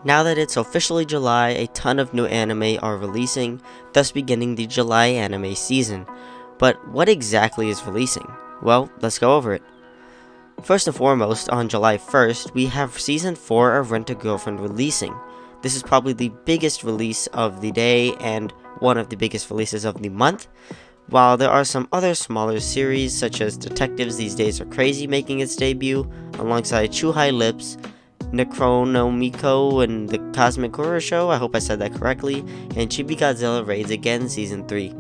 Now that it's officially July, a ton of new anime are releasing, thus beginning the July anime season. But what exactly is releasing? Well, let's go over it. First and foremost, on July 1st, we have Season 4 of Rent-A-Girlfriend releasing. This is probably the biggest release of the day and one of the biggest releases of the month. While there are some other smaller series, such as Detectives These Days Are Crazy making its debut, alongside Chuhai Lips, Necronomiko and the Cosmic Horror Show, I hope I said that correctly, and Chibi Godzilla Raids Again Season 3.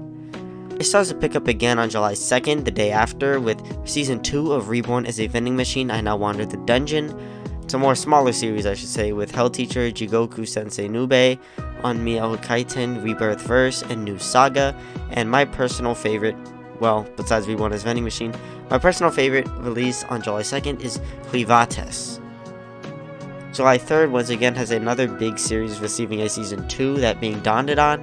It starts to pick up again on July 2nd, the day after, with Season 2 of Reborn as a Vending Machine, I Now Wander the Dungeon. It's a more smaller series, I should say, with Hell Teacher, Jigoku Sensei Nube, Onmyo Kaiten, Rebirth Verse, and New Saga, and my personal favorite, well, besides Reborn as Vending Machine, my personal favorite release on July 2nd is Privates. July 3rd once again has another big series receiving a Season 2, that being Dandadan,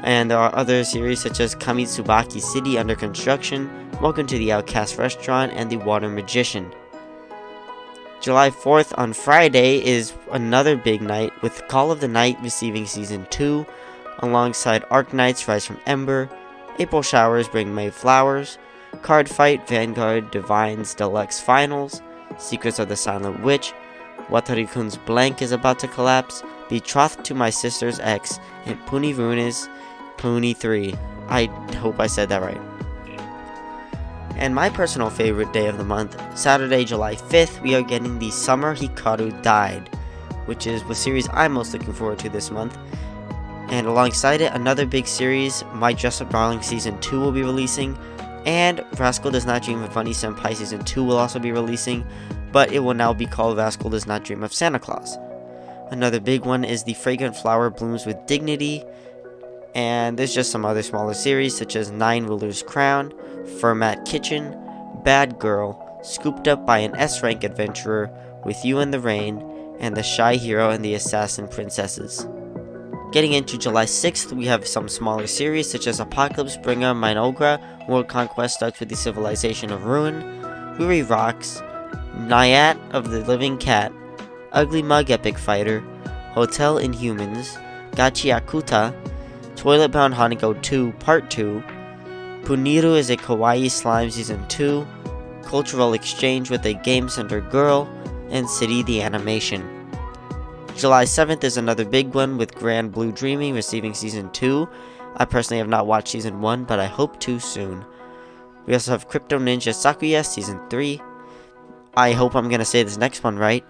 and there are other series such as Kamitsubaki City under construction, Welcome to the Outcast Restaurant, and The Water Magician. July 4th on Friday is another big night, with Call of the Night receiving Season 2, alongside Arknights Rise from Ember, April Showers Bring May Flowers, Card Fight Vanguard Divines Deluxe Finals, Secrets of the Silent Witch, Watari-kun's Blank is About to Collapse, Betrothed to My Sister's Ex, and Puni Runes Puni 3. I hope I said that right. And my personal favorite day of the month, Saturday, July 5th, we are getting the Summer Hikaru Died, which is the series I'm most looking forward to this month. And alongside it, another big series, My Dress Up Darling Season 2 will be releasing, and Rascal Does Not Dream of Bunny Senpai Season 2 will also be releasing, but it will now be called Rascal Does Not Dream of Santa Claus. Another big one is The Fragrant Flower Blooms with Dignity, and there's just some other smaller series such as Nine Rulers Crown, Fermat Kitchen, Bad Girl, Scooped Up by an S-Rank Adventurer, With You in the Rain, and The Shy Hero and the Assassin Princesses. Getting into July 6th, we have some smaller series such as Apocalypse Bringer Minogra, World Conquest Starts with the Civilization of Ruin, Ruri Rocks, Nyat of the Living Cat, Ugly Mug Epic Fighter, Hotel Inhumans, Gachiakuta, Toilet Bound Hanako 2 Part 2, Puniru is a Kawaii Slime Season 2, Cultural Exchange with a Game Center Girl, and City the Animation. July 7th is another big one with Grand Blue Dreaming receiving Season 2. I personally have not watched Season 1, but I hope to soon. We also have Crypto Ninja Sakuya Season 3. I hope I'm gonna say this next one right.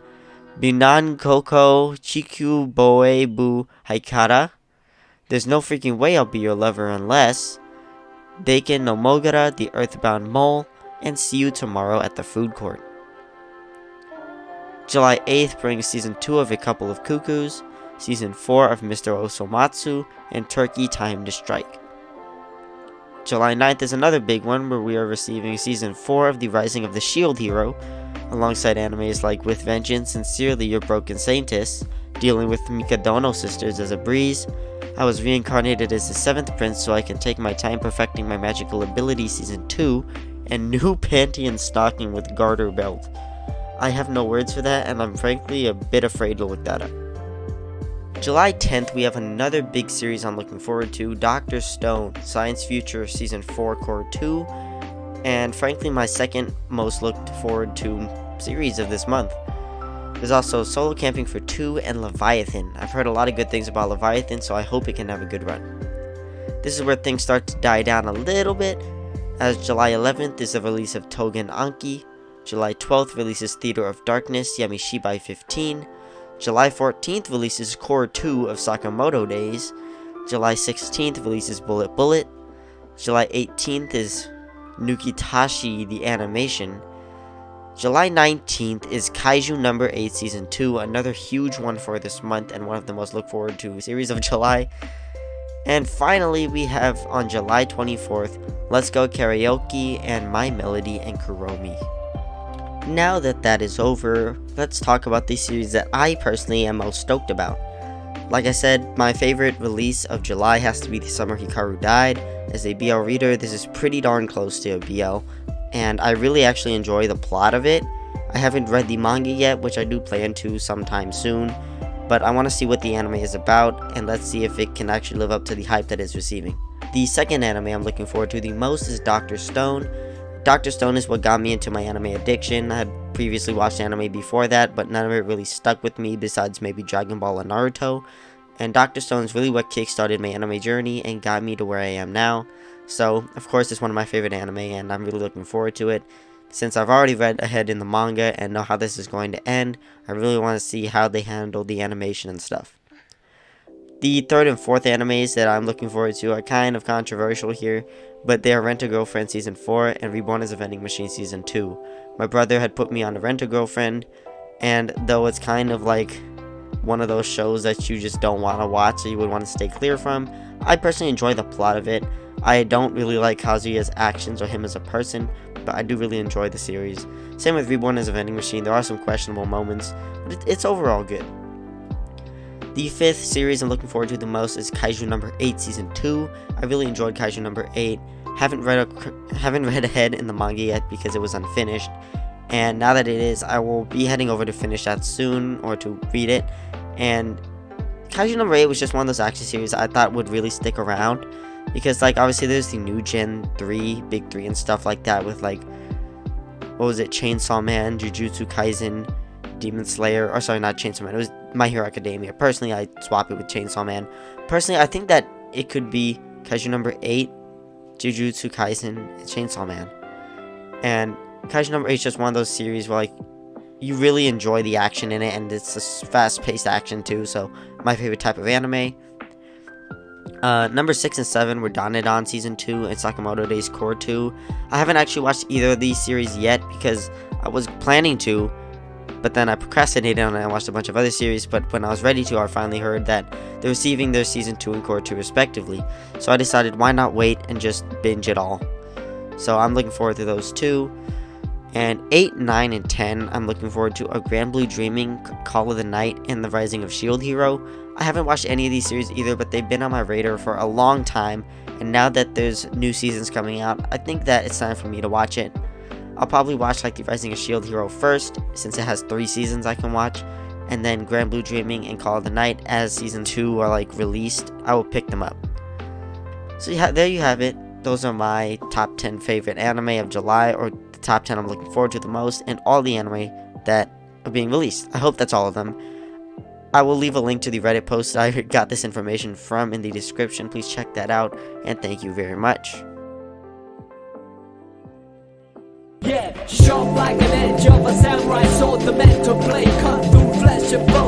Binan Koko Chikyu Boe Bu Haikara. There's no freaking way I'll be your lover unless. Deiken no Mogara, The Earthbound Mole, and See You Tomorrow at the Food Court. July 8th brings Season 2 of A Couple of Cuckoos, Season 4 of Mr. Osomatsu, and Turkey Time to Strike. July 9th is another big one where we are receiving Season 4 of The Rising of the Shield Hero, alongside animes like With Vengeance, Sincerely Your Broken Saintess, dealing with Mikadono sisters as a breeze. I was reincarnated as the 7th prince so I can take my time perfecting my magical ability Season 2, and New Panty and Stocking with Garter Belt. I have no words for that, and I'm frankly a bit afraid to look that up. July 10th, we have another big series I'm looking forward to, Dr. Stone, Science Future Season 4 Core 2, and frankly my second most looked forward to series of this month. There's also Solo Camping for 2 and Leviathan. I've heard a lot of good things about Leviathan, so I hope it can have a good run. This is where things start to die down a little bit, as July 11th is the release of Togen Anki, July 12th releases Theater of Darkness, Yamishibai 15, July 14th releases Core 2 of Sakamoto Days, July 16th releases Bullet Bullet, July 18th is Nukitashi the Animation, July 19th is Kaiju Number 8 Season 2, another huge one for this month and one of the most look forward to series of July. And finally, we have on July 24th, Let's Go Karaoke and My Melody and Kuromi. Now that is over, let's talk about the series that I personally am most stoked about. Like I said, my favorite release of July has to be The Summer Hikaru Died. As a BL reader, this is pretty darn close to a BL, and I really actually enjoy the plot of it. I haven't read the manga yet, which I do plan to sometime soon, but I want to see what the anime is about, and let's see if it can actually live up to the hype that it's receiving. The second anime I'm looking forward to the most is Dr. Stone. Dr. Stone is what got me into my anime addiction. I had previously watched anime before that, but none of it really stuck with me besides maybe Dragon Ball and Naruto. And Dr. Stone is really what kickstarted my anime journey and got me to where I am now. So, of course, it's one of my favorite anime, and I'm really looking forward to it. Since I've already read ahead in the manga and know how this is going to end, I really want to see how they handle the animation and stuff. The third and fourth animes that I'm looking forward to are kind of controversial here, but they are Rent-A-Girlfriend Season 4 and Reborn as a Vending Machine Season 2. My brother had put me on a Rent-A-Girlfriend, and though it's kind of like one of those shows that you just don't want to watch or you would want to stay clear from, I personally enjoy the plot of it. I don't really like Kazuya's actions or him as a person, but I do really enjoy the series. Same with Reborn as a Vending Machine, there are some questionable moments, but it's overall good. The fifth series I'm looking forward to the most is Kaiju number 8 Season 2. I really enjoyed Kaiju number 8. Haven't read ahead in the manga yet because it was unfinished. And now that it is, I will be heading over to finish that soon, or to read it. And Kaiju number 8 was just one of those action series I thought would really stick around. Because, like, obviously there's the new Gen 3, Big 3 and stuff like that with, like, what was it, Chainsaw Man, Jujutsu Kaisen, Demon Slayer, or sorry, not Chainsaw Man, it was My Hero Academia. Personally, I swap it with Chainsaw Man. Personally, I think that it could be Kaiju number 8, Jujutsu Kaisen, and Chainsaw Man. And Kaiju number 8 is just one of those series where, like, you really enjoy the action in it, and it's a fast-paced action too, so my favorite type of anime. Number 6 and 7 were Dandadan Season 2 and Sakamoto Days Core 2. I haven't actually watched either of these series yet because I was planning to, but then I procrastinated and I watched a bunch of other series. But when I was ready to, I finally heard that they're receiving their Season 2 and Core 2 respectively. So I decided why not wait and just binge it all. So I'm looking forward to those two. And 8, 9, and 10, I'm looking forward to A Grand Blue Dreaming, Call of the Night, and The Rising of Shield Hero. I haven't watched any of these series either, but they've been on my radar for a long time, and now that there's new seasons coming out, I think that it's time for me to watch it. I'll probably watch like The Rising of Shield Hero first, since it has 3 seasons I can watch, and then Grand Blue Dreaming and Call of the Night as Season 2 are like released, I will pick them up. So yeah, there you have it. Those are my top 10 favorite anime of July, or the top 10 I'm looking forward to the most, and all the anime that are being released. I hope that's all of them. I will leave a link to the Reddit post I got this information from in the description. Please check that out, and thank you very much. Yeah, sharp like an edge of a samurai sword, the meant to play, cut through flesh and bone.